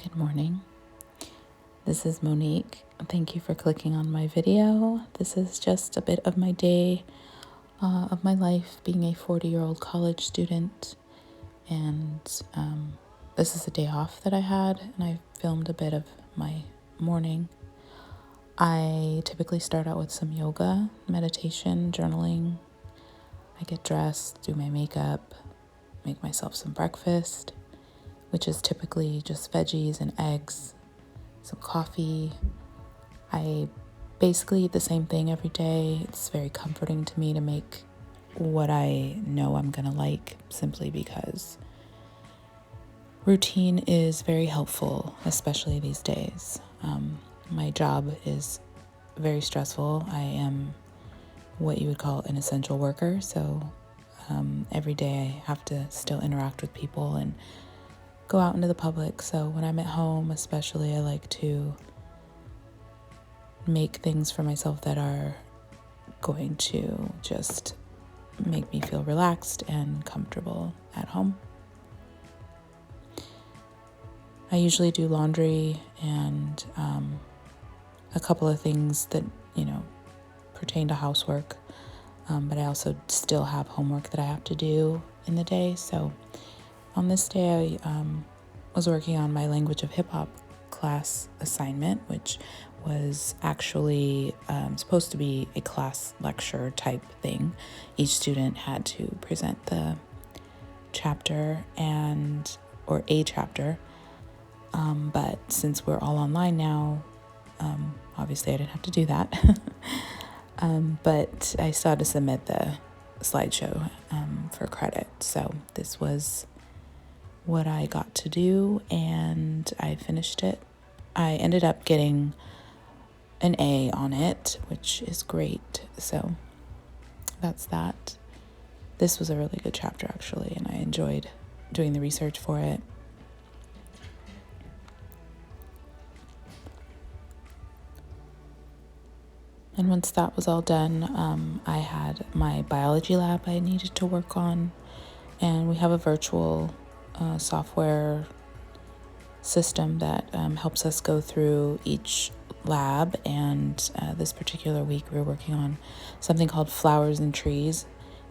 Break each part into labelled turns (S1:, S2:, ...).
S1: Good morning. This is Monique. Thank you for clicking on my video. This is just a bit of my day, of my life being a 40-year-old college student. And this is a day off that I had, and I filmed a bit of my morning. I typically start out with some yoga, meditation, journaling. I get dressed, do my makeup, make myself some breakfast, which is typically just veggies and eggs, some coffee. I basically eat the same thing every day. It's very comforting to me to make what I know I'm gonna like, simply because routine is very helpful, especially these days. My job is very stressful. I am what you would call an essential worker, so every day I have to still interact with people and go out into the public. So when I'm at home, especially, I like to make things for myself that are going to just make me feel relaxed and comfortable at home. I usually do laundry and a couple of things that, pertain to housework. But I also still have homework that I have to do in the day. So on this day, I was working on my language of hip hop class assignment, which was actually supposed to be a class lecture type thing. Each student had to present the chapter or a chapter. But since we're all online now, obviously I didn't have to do that. But I still had to submit the slideshow for credit. So this was what I got to do, and I finished it. I ended up getting an A on it, which is great. So that's that. This was a really good chapter, actually, and I enjoyed doing the research for it. And once that was all done, I had my biology lab I needed to work on, and we have a virtual software system that helps us go through each lab. And this particular week we were working on something called Flowers and Trees,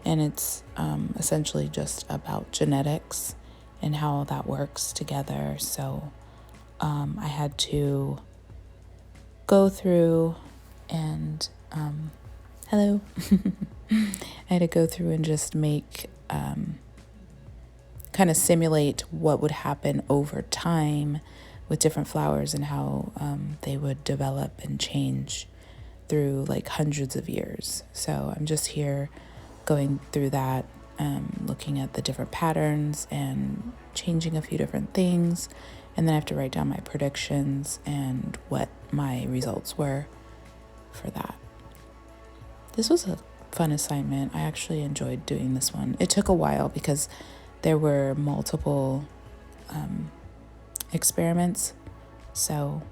S1: and it's essentially just about genetics and how that works together. So I had to go through and hello I had to go through and just make kind of simulate what would happen over time with different flowers and how they would develop and change through like hundreds of years. So I'm just here going through that, looking at the different patterns and changing a few different things. And then I have to write down my predictions and what my results were for that. This was a fun assignment. I actually enjoyed doing this one. It took a while because there were multiple experiments. So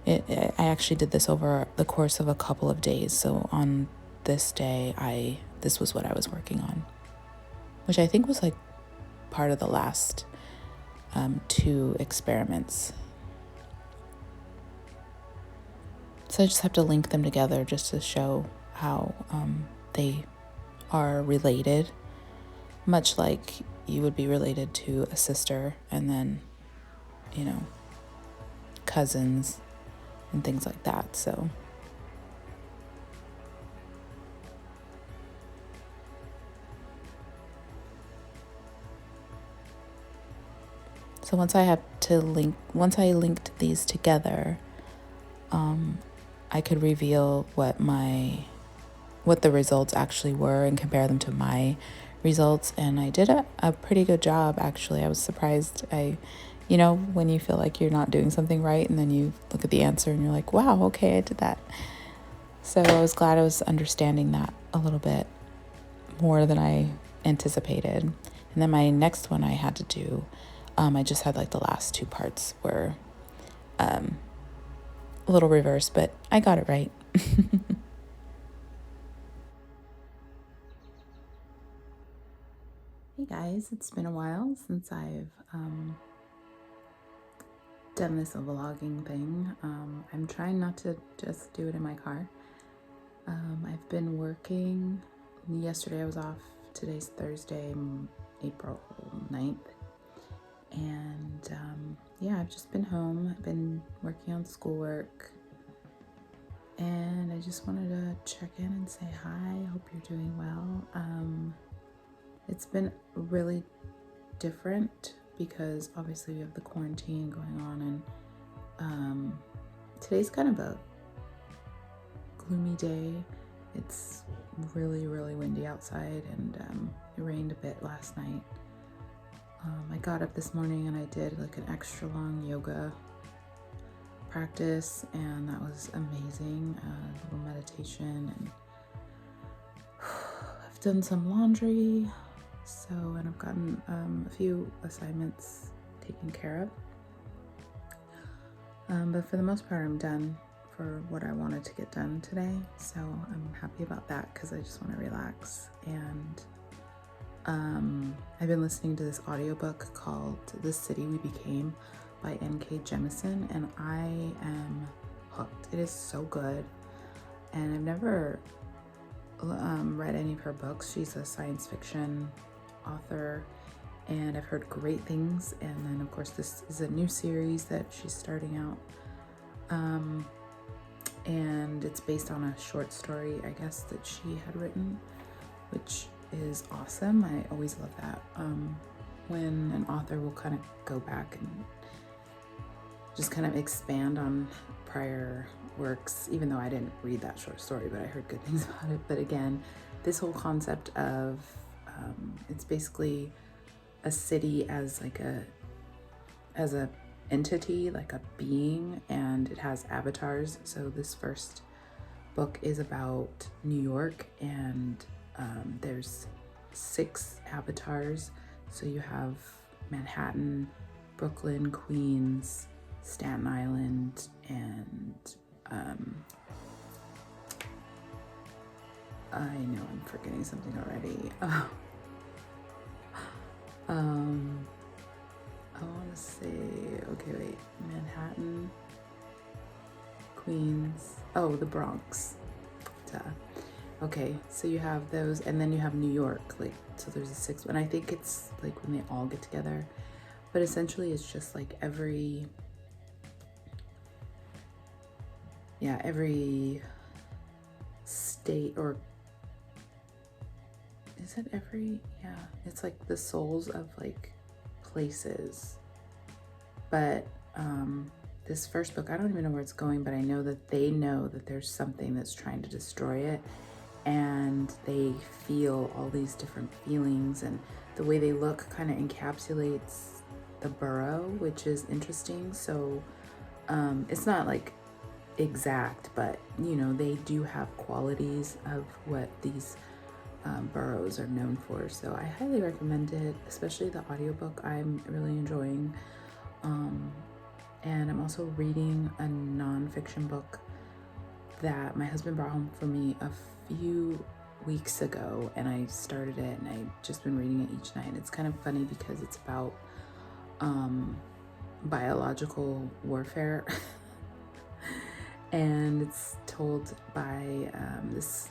S1: I actually did this over the course of a couple of days. So on this day, this was what I was working on, which I think was like part of the last 2 experiments. So I just have to link them together just to show how they are related, much like you would be related to a sister and then, cousins and things like that. So once I linked these together, I could reveal what the results actually were and compare them to my results. And I did a pretty good job, actually. I was surprised. When you feel like you're not doing something right and then you look at the answer and you're like, wow, okay, I did that. So I was glad I was understanding that a little bit more than I anticipated. And then my next one I had to do, I just had like the last 2 parts were a little reversed, but I got it right. Hey guys, it's been a while since I've done this vlogging thing. I'm trying not to just do it in my car. I've been working. Yesterday I was off. Today's Thursday, April 9th. And yeah, I've just been home. I've been working on schoolwork. And I just wanted to check in and say hi. Hope you're doing well. It's been really different because obviously we have the quarantine going on, and today's kind of a gloomy day. It's really windy outside, and it rained a bit last night. I got up this morning and I did like an extra long yoga practice, and that was amazing. A little meditation, and I've done some laundry. And I've gotten a few assignments taken care of. But for the most part, I'm done for what I wanted to get done today. So I'm happy about that because I just want to relax. And I've been listening to this audiobook called The City We Became by N.K. Jemisin, and I am hooked. It is so good. And I've never read any of her books. She's a science fiction author, and I've heard great things. And then of course this is a new series that she's starting out, and it's based on a short story, I guess, that she had written, which is awesome. I always love that, when an author will kind of go back and just kind of expand on prior works, even though I didn't read that short story, but I heard good things about it. But again, this whole concept of it's basically a city as like as a entity, like a being, and it has avatars. So this first book is about New York, and there's 6 avatars. So you have Manhattan, Brooklyn, Queens, Staten Island, and I know I'm forgetting something already. I want to say, okay, wait, Manhattan, Queens, oh, the Bronx, duh. Okay, so you have those, and then you have New York, like, so there's a 6th one. I think it's like when they all get together, but essentially it's just like every state, or is it every, yeah, it's like the souls of like places. But this first book, I don't even know where it's going, but I know that they know that there's something that's trying to destroy it, and they feel all these different feelings, and the way they look kind of encapsulates the borough, which is interesting. So it's not like exact, but you know, they do have qualities of what these boroughs are known for. So I highly recommend it, especially the audiobook. I'm really enjoying, and I'm also reading a nonfiction book that my husband brought home for me a few weeks ago, and I started it, and I've just been reading it each night. It's kind of funny because it's about biological warfare and it's told by this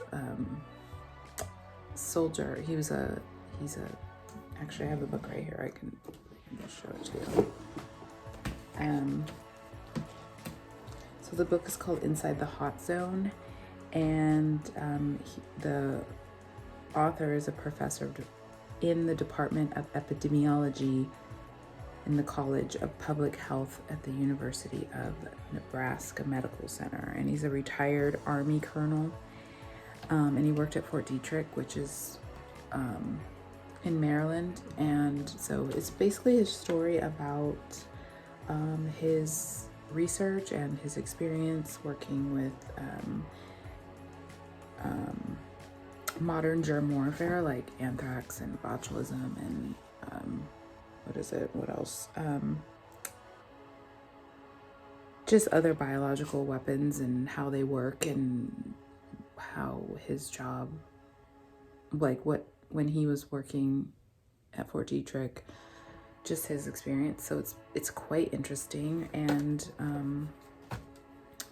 S1: soldier. Actually, I have the book right here. I can show it to you. So the book is called Inside the Hot Zone, and the author is a professor in the Department of Epidemiology in the College of Public Health at the University of Nebraska Medical Center, and he's a retired Army colonel, and he worked at Fort Detrick, which is in Maryland. And so it's basically a story about his research and his experience working with modern germ warfare like anthrax and botulism and what else? Just other biological weapons and how they work, and how his job, like when he was working at Fort Detrick, just his experience. So it's quite interesting. And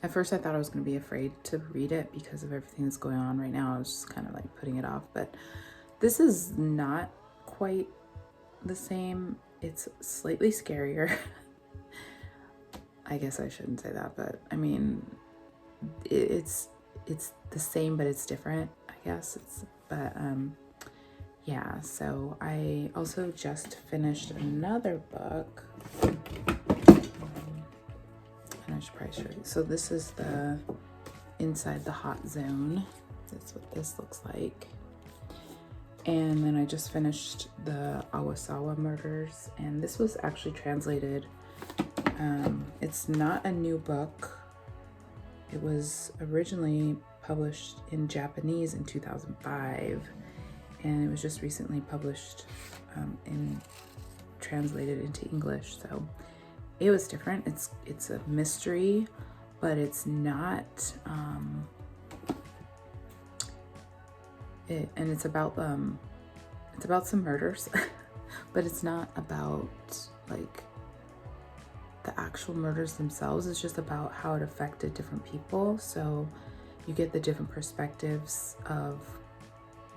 S1: at first I thought I was going to be afraid to read it because of everything that's going on right now. I was just kind of like putting it off, but this is not quite the same. It's slightly scarier. I guess I shouldn't say that, but I mean, it's the same, but it's different, I guess. Yeah, so I also just finished another book. And I should probably show you. So this is the Inside the Hot Zone. That's what this looks like. And then I just finished the Aowsawa murders, and this was actually translated. It's not a new book. It was originally published in Japanese in 2005, and it was just recently published translated into English. So it was different. It's a mystery, but it's not. And it's about some murders, but it's not about like the actual murders themselves. It's just about how it affected different people. So you get the different perspectives of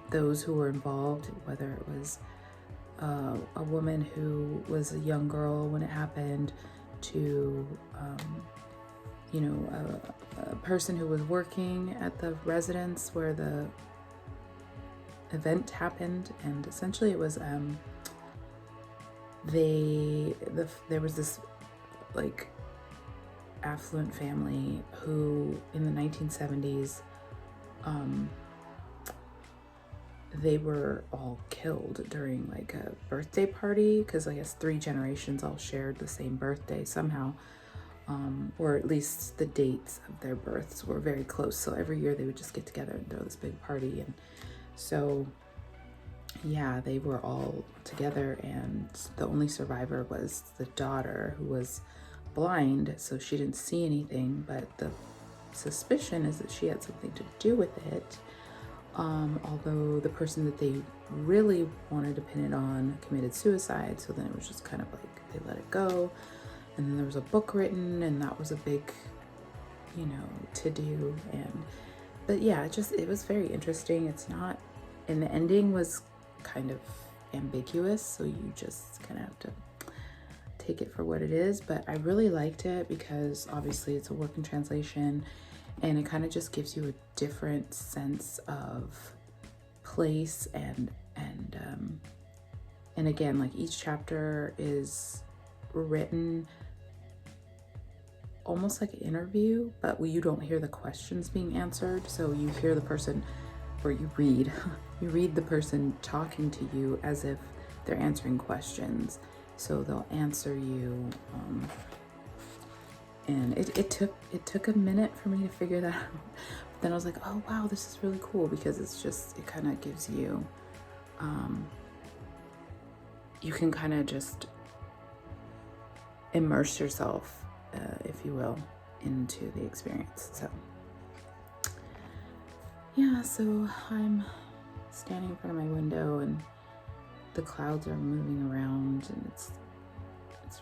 S1: those who were involved, whether it was a woman who was a young girl when it happened, to a person who was working at the residence where the event happened. And essentially it was there was this like affluent family who in the 1970s they were all killed during like a birthday party, because I guess 3 generations all shared the same birthday somehow, or at least the dates of their births were very close. So every year they would just get together and throw this big party. And so yeah, they were all together, and the only survivor was the daughter, who was blind, so she didn't see anything, but the suspicion is that she had something to do with it. Although the person that they really wanted to pin it on committed suicide, so then it was just kind of like they let it go. And then there was a book written, and that was a big, to do. But yeah, it was very interesting. It's not, and the ending was kind of ambiguous, so you just kind of have to take it for what it is. But I really liked it because obviously it's a working translation, and it kind of just gives you a different sense of place and again, like each chapter is written almost like an interview, but you don't hear the questions being answered. So you hear the person, or you read the person talking to you as if they're answering questions. So they'll answer you, and it took a minute for me to figure that out. But then I was like, oh wow, this is really cool, because it kind of gives you, you can kind of just immerse yourself, if you will, into the experience. So yeah, so I'm standing in front of my window, and the clouds are moving around, and it's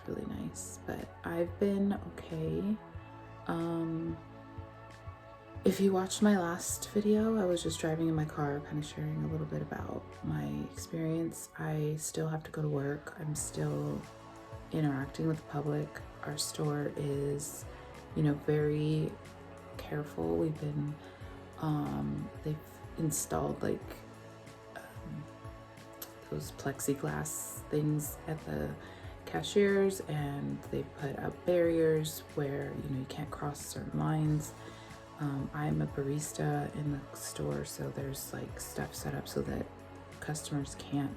S1: really nice. But I've been okay. If you watched my last video, I was just driving in my car, kind of sharing a little bit about my experience. I still have to go to work. I'm still interacting with the public. Our store is, very careful. We've been, they've installed like those plexiglass things at the cashiers, and they put up barriers where you can't cross certain lines. I'm a barista in the store, so there's like stuff set up so that customers can't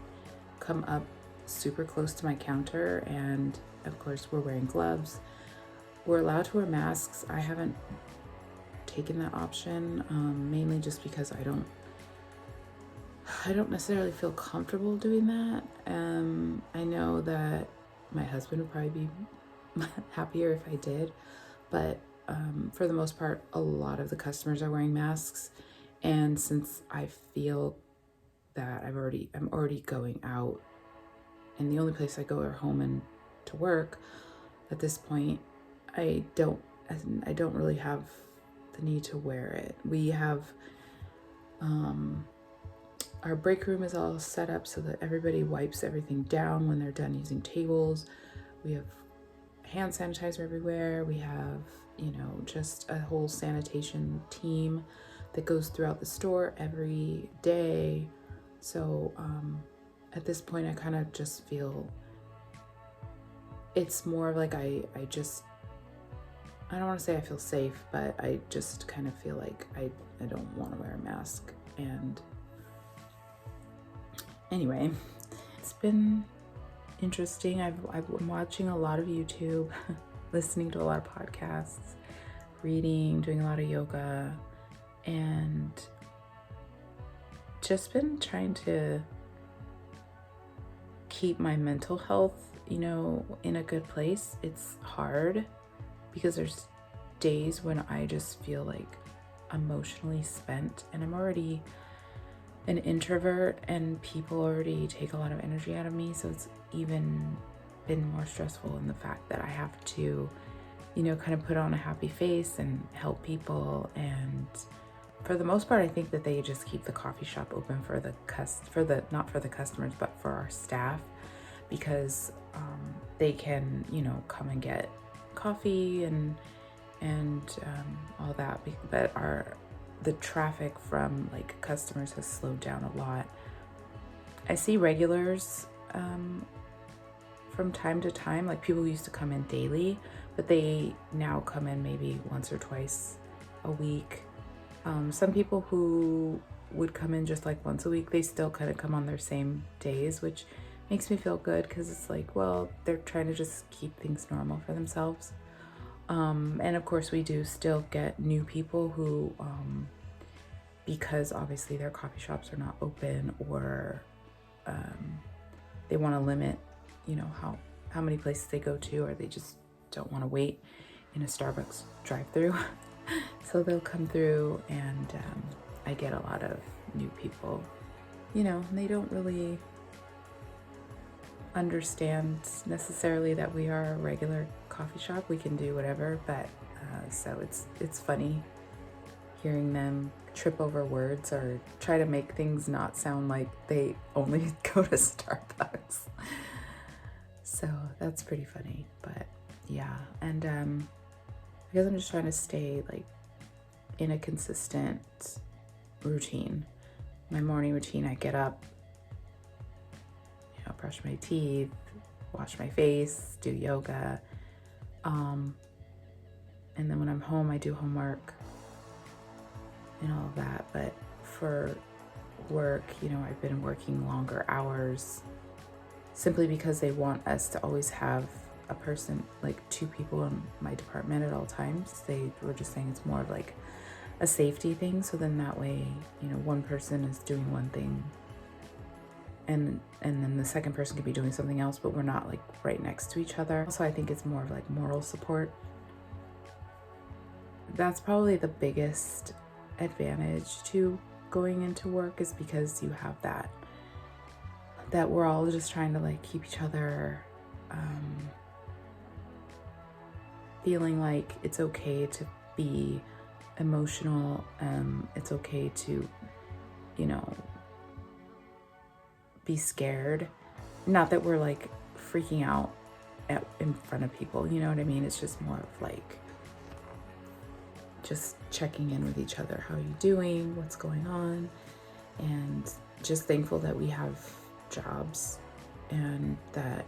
S1: come up super close to my counter, and of course we're wearing gloves. We're allowed to wear masks. I haven't taken that option, mainly just because I don't necessarily feel comfortable doing that. I know that my husband would probably be happier if I did, but for the most part, a lot of the customers are wearing masks. And since I feel that I'm already going out and the only place I go are home and to work, at this point, I don't really have the need to wear it. We have, our break room is all set up so that everybody wipes everything down when they're done using tables. We have hand sanitizer everywhere. We have, just a whole sanitation team that goes throughout the store every day. So at this point, I kind of just feel it's more of like I don't want to say I feel safe, but I just kind of feel like I don't want to wear a mask. And anyway, it's been interesting. I'm watching a lot of YouTube, listening to a lot of podcasts, reading, doing a lot of yoga, and just been trying to keep my mental health, in a good place. It's hard because there's days when I just feel like emotionally spent, and I'm already an introvert and people already take a lot of energy out of me. So it's even been more stressful in the fact that I have to, kind of put on a happy face and help people. And for the most part, I think that they just keep the coffee shop open not for the customers, but for our staff, because they can, come and get coffee and all that. But the traffic from like customers has slowed down a lot. I see regulars from time to time, like people used to come in daily, but they now come in maybe once or twice a week. Some people who would come in just like once a week, they still kind of come on their same days, which makes me feel good because it's like, well, they're trying to just keep things normal for themselves. And of course we do still get new people who, because obviously their coffee shops are not open, or they want to limit, how many places they go to, or they just don't want to wait in a Starbucks drive-through. So they'll come through, and I get a lot of new people, they don't really understand necessarily that we are a regular coffee shop. We can do whatever, but so it's funny hearing them trip over words or try to make things not sound like they only go to Starbucks. So that's pretty funny, but yeah. And I guess I'm just trying to stay like in a consistent routine. My morning routine, I get up, brush my teeth, wash my face, do yoga. And then when I'm home, I do homework and all of that. But for work, I've been working longer hours simply because they want us to always have a person, like 2 people in my department at all times. They were just saying it's more of like a safety thing. So then that way, one person is doing one thing, and then the second person could be doing something else, but we're not like right next to each other. So I think it's more of like moral support. That's probably the biggest advantage to going into work, is because you have that we're all just trying to like keep each other feeling like it's okay to be emotional. It's okay to, be scared. Not that we're like freaking out in front of people, you know what I mean? It's just more of like just checking in with each other. How are you doing? What's going on? And just thankful that we have jobs, and that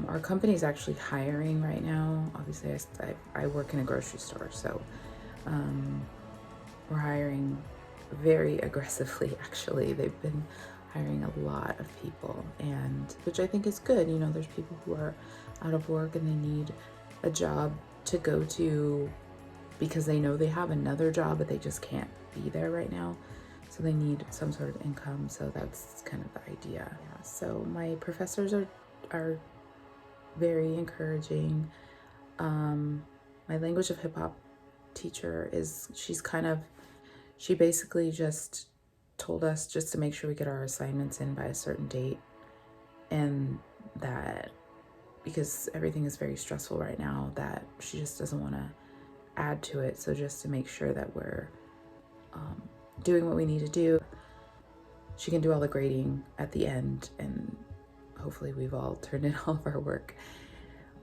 S1: our company is actually hiring right now. Obviously, I work in a grocery store, so we're hiring very aggressively. Actually, they've been hiring a lot of people, and which I think is good. There's people who are out of work and they need a job to go to because they know they have another job, but they just can't be there right now. So they need some sort of income. So that's kind of the idea. Yeah. So my professors are very encouraging. My language of hip hop teacher she basically just told us just to make sure we get our assignments in by a certain date. and that because everything is very stressful right now, that she just doesn't want to add to it. So just to make sure that we're doing what we need to do, she can do all the grading at the end, and hopefully we've all turned in all of our work.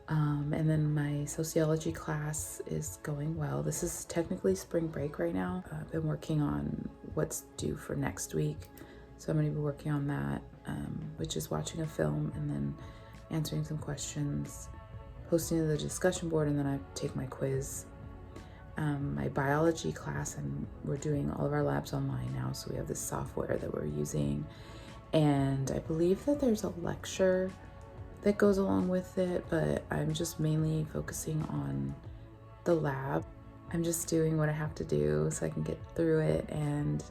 S1: And then my sociology class is going well. This is technically spring break right now. I've been working on what's due for next week. So I'm going to be working on that, which is watching a film and then answering some questions, posting to the discussion board, and then I take my quiz. My biology class, and we're doing all of our labs online now. So we have this software that we're using. And I believe that there's a lecture that goes along with it, but I'm just mainly focusing on the lab. I'm just doing what I have to do so I can get through it, and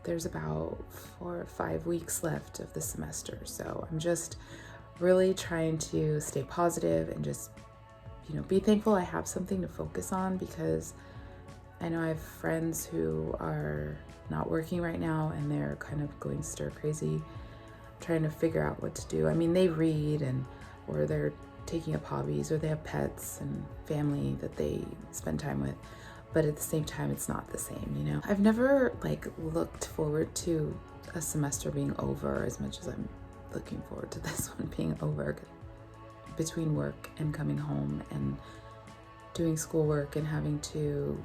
S1: there's about 4 or 5 weeks left of the semester. So I'm just really trying to stay positive and just, be thankful I have something to focus on, because I know I have friends who are not working right now and they're kind of going stir crazy, trying to figure out what to do. I mean, they read or they're taking up hobbies, or they have pets and family that they spend time with, but at the same time, it's not the same, I've never looked forward to a semester being over as much as I'm looking forward to this one being over. Between work and coming home and doing schoolwork and having to,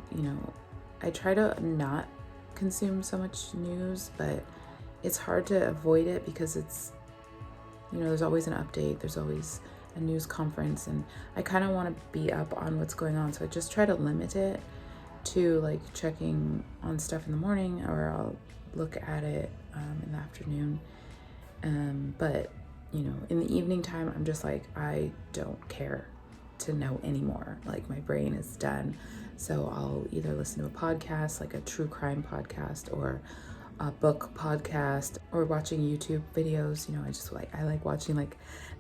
S1: I try to not consume so much news, but it's hard to avoid it because it's, there's always an update, there's always a news conference, and I kind of want to be up on what's going on. So I just try to limit it to checking on stuff in the morning, or I'll look at it in the afternoon. But in the evening time, I'm just I don't care to know anymore. My brain is done. So I'll either listen to a podcast, a true crime podcast, or a book podcast, or watching YouTube videos. I like watching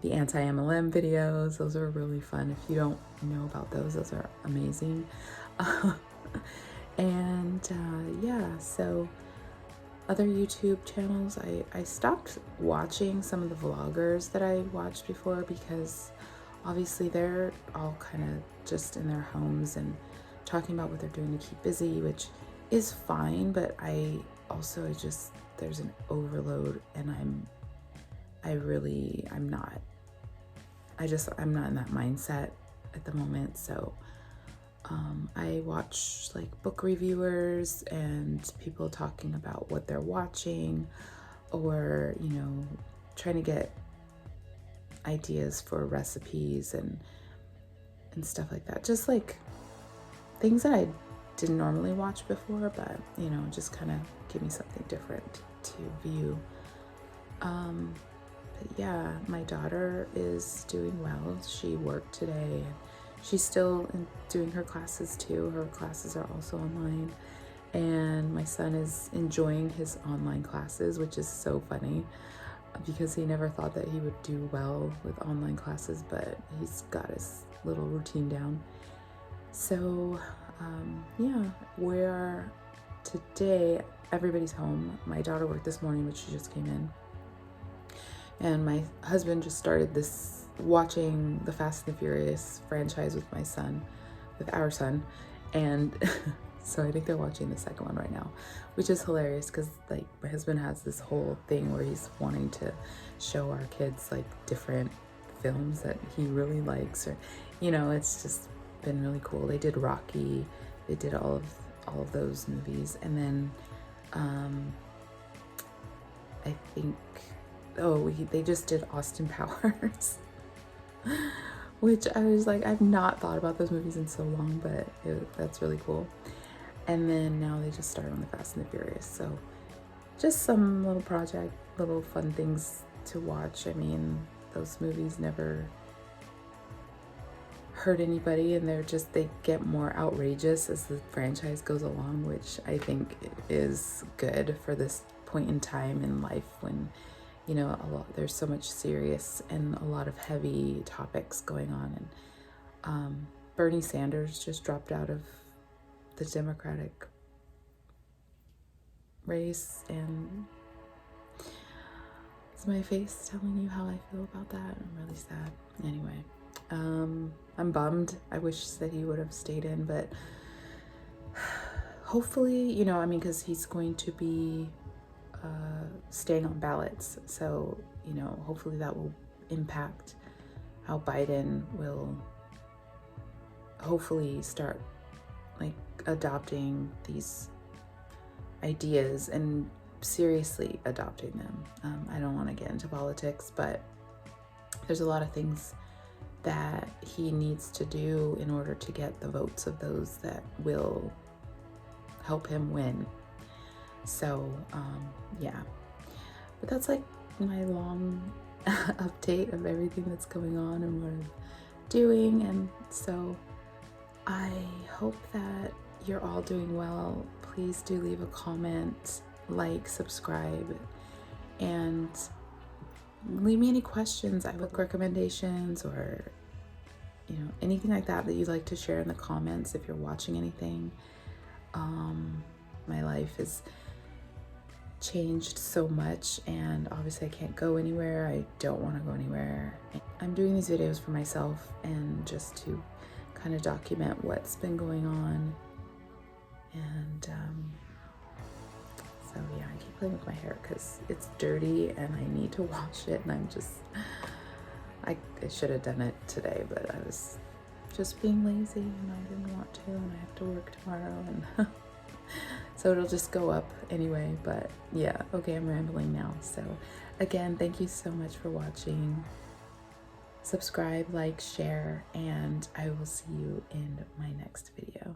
S1: the anti-MLM videos. Those are really fun. If you don't know about those are amazing. So other YouTube channels, I stopped watching some of the vloggers that I watched before, because obviously they're all kind of just in their homes and talking about what they're doing to keep busy, which is fine, but I'm there's an overload, and I'm not in that mindset at the moment. So I watch book reviewers and people talking about what they're watching, or trying to get ideas for recipes and stuff like that. Just things that I didn't normally watch before, but just kind of give me something different to view. But yeah, my daughter is doing well. She worked today. She's still doing her classes too. Her classes are also online. And my son is enjoying his online classes, which is so funny, because he never thought that he would do well with online classes, but he's got his little routine down. So where today everybody's home. My daughter worked this morning, but she just came in. And my husband just started watching the Fast and the Furious franchise with our son. And so I think they're watching the second one right now, which is hilarious, because my husband has this whole thing where he's wanting to show our kids different films that he really likes, or it's just been really cool. They did Rocky, they did all of those movies, and then I think they just did Austin Powers. Which I was I've not thought about those movies in so long, but that's really cool. And then now they just started on the Fast and the Furious. So just some little fun things to watch. I mean, those movies never hurt anybody, and they get more outrageous as the franchise goes along, which I think is good for this point in time in life when there's so much serious and a lot of heavy topics going on. And Bernie Sanders just dropped out of the Democratic race, and Is my face telling you how I feel about that? I'm really sad. Anyway, I'm bummed. I wish that he would have stayed in, but hopefully, you know, I mean, because he's going to be staying on ballots. So, you know, hopefully that will impact how Biden will hopefully start like adopting these ideas and seriously adopting them. I don't want to get into politics, but there's a lot of things that he needs to do in order to get the votes of those that will help him win. So yeah, but that's like my long update of everything that's going on and what I'm doing. And so I hope that you're all doing well. Please do leave a comment, like, subscribe, and leave me any questions, book recommendations, or you know, anything like that that you'd like to share in the comments if you're watching anything. My life has changed so much, and obviously I can't go anywhere. I don't want to go anywhere. I'm doing these videos for myself and just to kind of document what's been going on. And so yeah, I keep playing with my hair because it's dirty and I need to wash it, and I'm just, I should have done it today, but I was just being lazy and I didn't want to, and I have to work tomorrow, and so it'll just go up anyway. But yeah, okay, I'm rambling now. So again, thank you so much for watching. Subscribe, like, share, and I will see you in my next video.